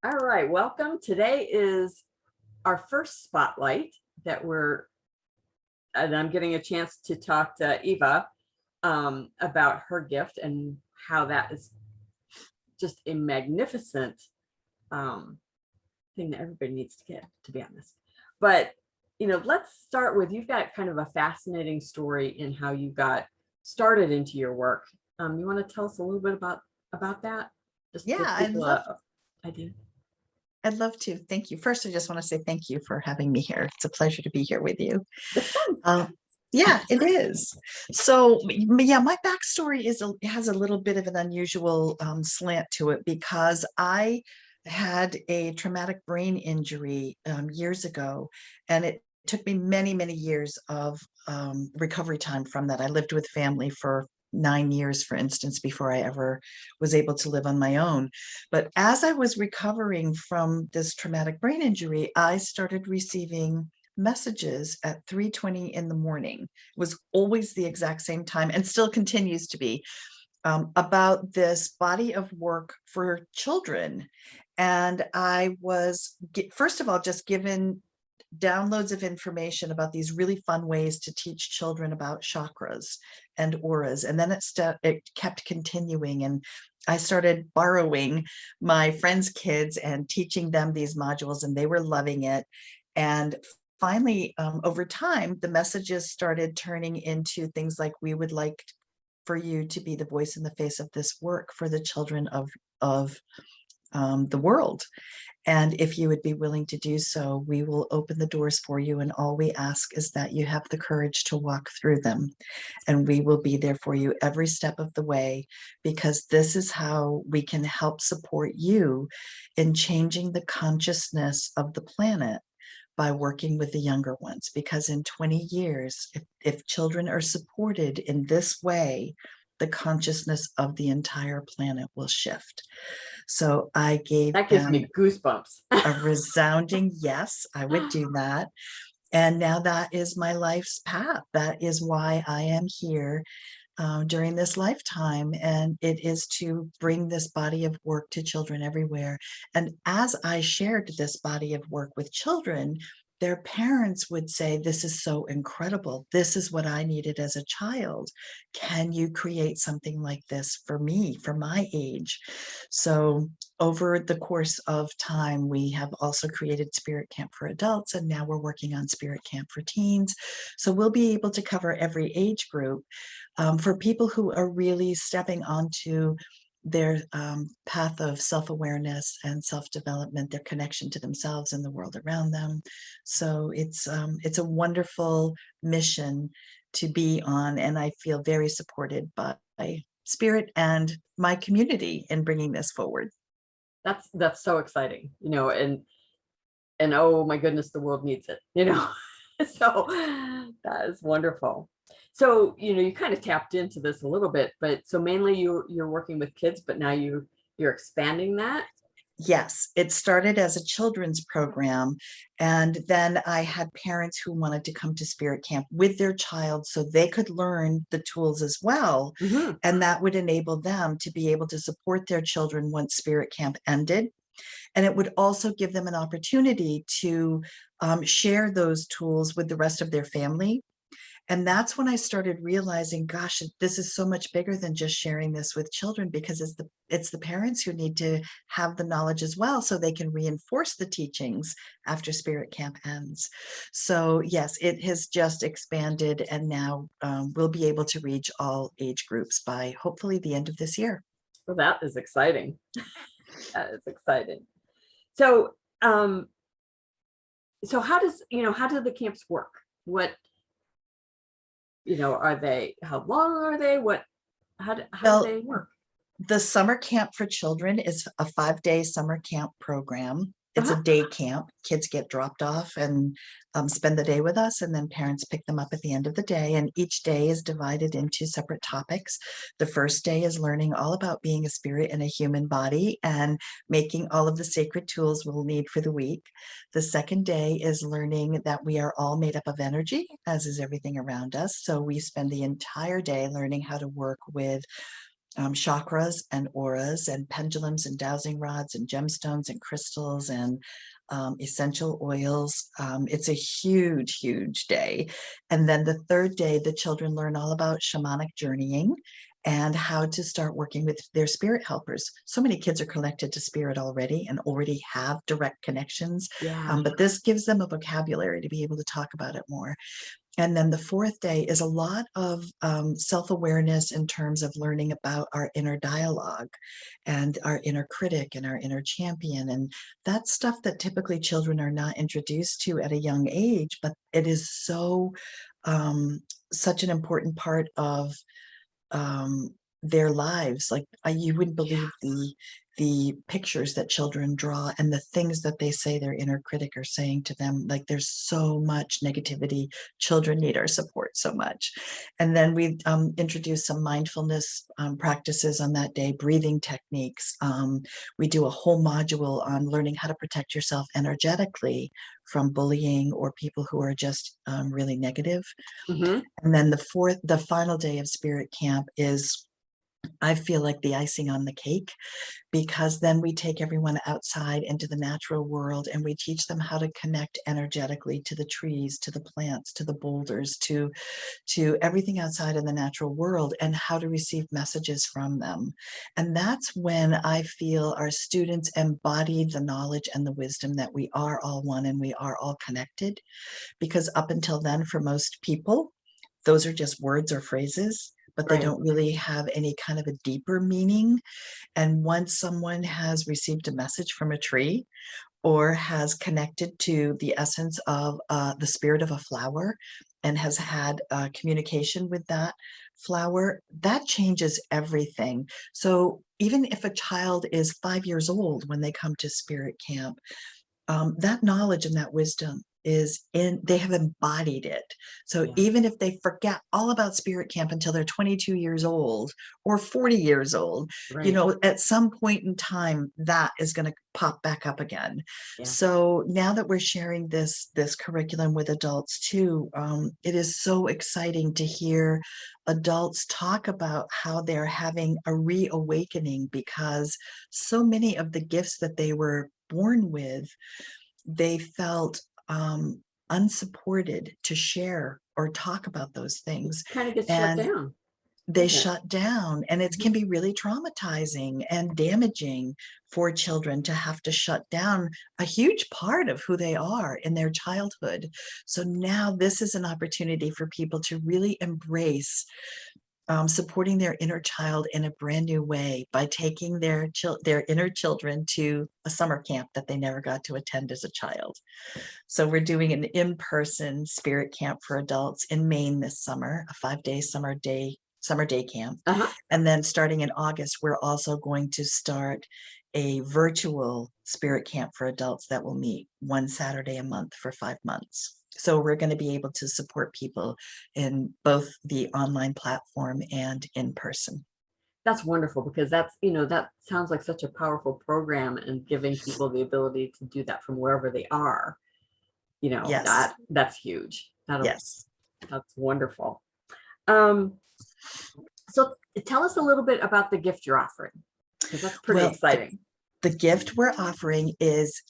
All right, welcome. Today is our first spotlight and I'm getting a chance to talk to Eva about her gift and how that is just a magnificent thing that everybody needs to get, to be honest. But, let's start with, you've got kind of a fascinating story in how you got started into your work. You want to tell us a little bit about that? Just Yeah, give people an idea. I'd love to. Thank you. First, I just want to say thank you for having me here. It's a pleasure to be here with you. It's fun. Yeah, it is. So, yeah, my backstory has a little bit of an unusual slant to it because I had a traumatic brain injury years ago, and it took me many, many years of recovery time from that. I lived with family for 9 years, for instance, before I ever was able to live on my own. But as I was recovering from this traumatic brain injury, I started receiving messages at 3:20 in the morning. It was always the exact same time and still continues to be, about this body of work for children. And I was, first of all, just given downloads of information about these really fun ways to teach children about chakras and auras. And then it kept continuing. And I started borrowing my friends' kids and teaching them these modules, and they were loving it. And finally, over time, the messages started turning into things like, we would like for you to be the voice in the face of this work for the children of the world. And if you would be willing to do so, we will open the doors for you. And all we ask is that you have the courage to walk through them. And we will be there for you every step of the way, because this is how we can help support you in changing the consciousness of the planet by working with the younger ones. Because in 20 years, if children are supported in this way, the consciousness of the entire planet will shift. So I gave That gives them me goosebumps. a resounding yes, I would do that. And now that is my life's path. That is why I am here during this lifetime. And it is to bring this body of work to children everywhere. And as I shared this body of work with children, their parents would say, this is so incredible. This is what I needed as a child. Can you create something like this for me, for my age? So over the course of time, we have also created Spirit Camp for adults, and now we're working on Spirit Camp for teens. So we'll be able to cover every age group for people who are really stepping onto their path of self-awareness and self-development, their connection to themselves and the world around them. So it's a wonderful mission to be on, and I feel very supported by Spirit and my community in bringing this forward. That's so exciting, and oh my goodness, the world needs it. So that is wonderful. So, you kind of tapped into this a little bit, but so mainly you're working with kids, but now you're expanding that. Yes, it started as a children's program, and then I had parents who wanted to come to Spirit Camp with their child so they could learn the tools as well, Mm-hmm. and that would enable them to be able to support their children once Spirit Camp ended. And it would also give them an opportunity to share those tools with the rest of their family. And that's when I started realizing, gosh, this is so much bigger than just sharing this with children, because it's the parents who need to have the knowledge as well, so they can reinforce the teachings after Spirit Camp ends. So yes, it has just expanded, and now we'll be able to reach all age groups by hopefully the end of this year. Well, that is exciting. That is exciting. So, so how do the camps work? What, how long are they? How do they work? The summer camp for children is a 5-day summer camp program. It's Uh-huh. a day camp. Kids get dropped off and spend the day with us, and then parents pick them up at the end of the day. And each day is divided into separate topics. The first day is learning all about being a spirit in a human body and making all of the sacred tools we'll need for the week. The second day is learning that we are all made up of energy, as is everything around us. So we spend the entire day learning how to work with chakras and auras and pendulums and dowsing rods and gemstones and crystals and essential oils. It's a huge, huge day. And then the third day, the children learn all about shamanic journeying and how to start working with their spirit helpers. So many kids are connected to spirit already and already have direct connections, Yeah. but this gives them a vocabulary to be able to talk about it more. And then the fourth day is a lot of self-awareness in terms of learning about our inner dialogue and our inner critic and our inner champion. And that's stuff that typically children are not introduced to at a young age, but it is um, such an important part of their lives. Like you wouldn't believe the pictures that children draw and the things that they say their inner critic are saying to them. Like there's so much negativity. Children need our support so much. And then we introduce some mindfulness practices on that day, breathing techniques. We do a whole module on learning how to protect yourself energetically from bullying or people who are just really negative. Hmm. And then the final day of spirit camp is, I feel like, the icing on the cake, because then we take everyone outside into the natural world and we teach them how to connect energetically to the trees, to the plants, to the boulders, to everything outside in the natural world, and how to receive messages from them. And that's when I feel our students embody the knowledge and the wisdom that we are all one and we are all connected. Because up until then, for most people, those are just words or phrases, but they Right. don't really have any kind of a deeper meaning. And once someone has received a message from a tree or has connected to the essence of the spirit of a flower and has had communication with that flower, that changes everything. So even if a child is 5 years old when they come to spirit camp, that knowledge and that wisdom is in, they have embodied it. So Yeah. even if they forget all about spirit camp until they're 22 years old or 40 years old, Right. at some point in time, that is going to pop back up again. Yeah. So now that we're sharing this curriculum with adults too, it is so exciting to hear adults talk about how they're having a reawakening, because so many of the gifts that they were born with, they felt unsupported to share or talk about those things. Kind of gets shut And down, they doesn't it? shut down, and it can Mhm. be really traumatizing and damaging for children to have to shut down a huge part of who they are in their childhood. So now this is an opportunity for people to really embrace supporting their inner child in a brand new way by taking their inner children to a summer camp that they never got to attend as a child. So we're doing an in-person spirit camp for adults in Maine this summer, a 5-day summer day camp. Uh-huh. And then starting in August, we're also going to start a virtual spirit camp for adults that will meet one Saturday a month for 5 months. So we're going to be able to support people in both the online platform and in person. That's wonderful, because that sounds like such a powerful program, and giving people the ability to do that from wherever they are, Yes, that's huge. yes. That's wonderful. Um, so tell us a little bit about the gift you're offering, because that's pretty Well, exciting. the gift we're offering is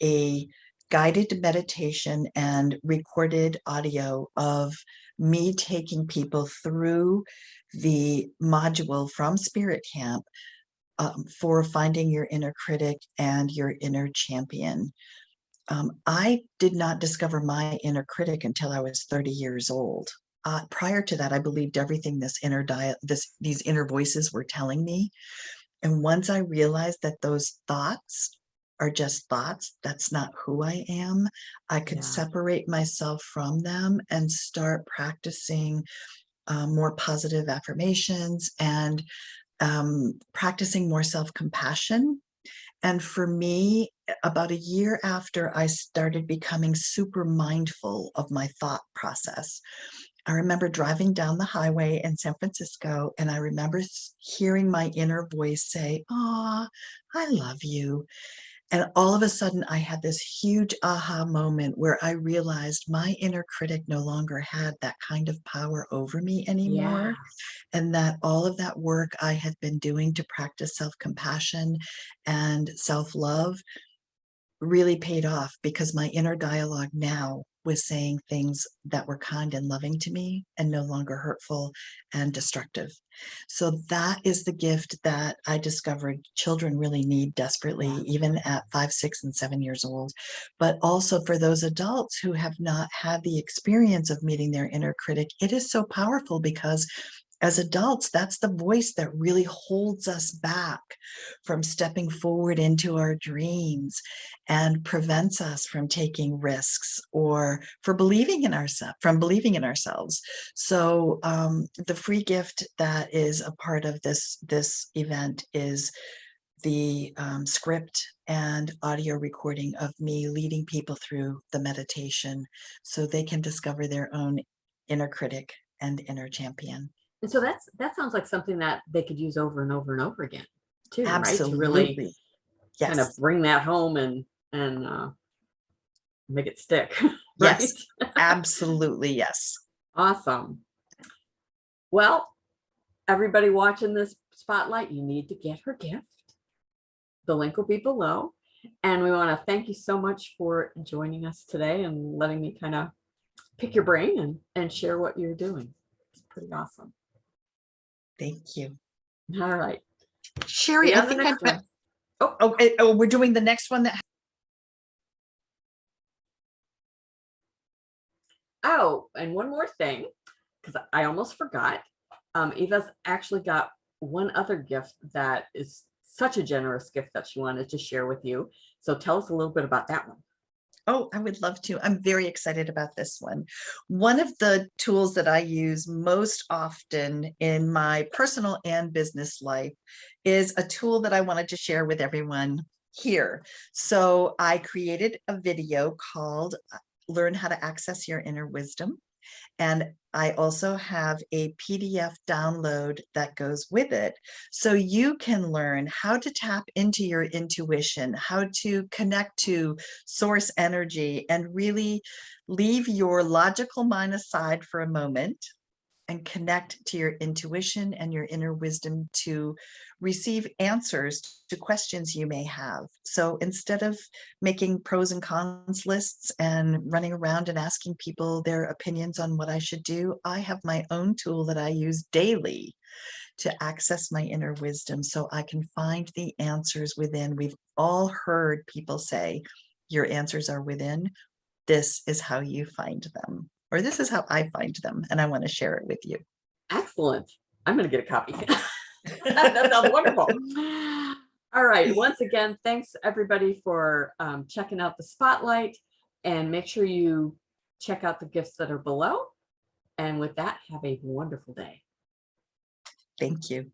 a guided meditation and recorded audio of me taking people through the module from Spirit Camp for finding your inner critic and your inner champion. I did not discover my inner critic until I was 30 years old. Prior to that, I believed everything these inner voices were telling me. And once I realized that those thoughts are just thoughts, that's not who I am, I could Yeah. separate myself from them and start practicing more positive affirmations and practicing more self-compassion. And for me, about a year after I started becoming super mindful of my thought process, I remember driving down the highway in San Francisco, and I remember hearing my inner voice say, "Ah, I love you." And all of a sudden, I had this huge aha moment where I realized my inner critic no longer had that kind of power over me Yeah. anymore. And that all of that work I had been doing to practice self-compassion and self-love really paid off, because my inner dialogue now was saying things that were kind and loving to me and no longer hurtful and destructive. So that is the gift that I discovered children really need desperately, Yeah. even at 5, 6, and 7 years old. But also for those adults who have not had the experience of meeting their inner critic, it is so powerful, because as adults, that's the voice that really holds us back from stepping forward into our dreams and prevents us from taking risks or for believing in ourselves. So the free gift that is a part of this event is the script and audio recording of me leading people through the meditation so they can discover their own inner critic and inner champion. And so that sounds like something that they could use over and over and over again too, right? To really Absolutely. kind of Yes. bring that home and make it stick, right? Yes. Absolutely. Yes. Awesome. Well, everybody watching this spotlight, you need to get her gift. The link will be below. And we want to thank you so much for joining us today and letting me kind of pick your brain and share what you're doing. It's pretty awesome. Thank you. All right. Sherry, See you I on the think next one. we're doing the next one that. Oh, and one more thing, because I almost forgot. Eva's actually got one other gift that is such a generous gift that she wanted to share with you. So tell us a little bit about that one. Oh, I would love to. I'm very excited about this one. One of the tools that I use most often in my personal and business life is a tool that I wanted to share with everyone here. So I created a video called Learn How to Access Your Inner Wisdom. And I also have a PDF download that goes with it. So you can learn how to tap into your intuition, how to connect to source energy, and really leave your logical mind aside for a moment and connect to your intuition and your inner wisdom to receive answers to questions you may have. So instead of making pros and cons lists and running around and asking people their opinions on what I should do, I have my own tool that I use daily to access my inner wisdom so I can find the answers within. We've all heard people say, your answers are within. This is how you find them, or this is how I find them, and I want to share it with you. Excellent. I'm going to get a copy. That sounds wonderful. All right. Once again, thanks everybody for checking out the spotlight, and make sure you check out the gifts that are below. And with that, have a wonderful day. Thank you.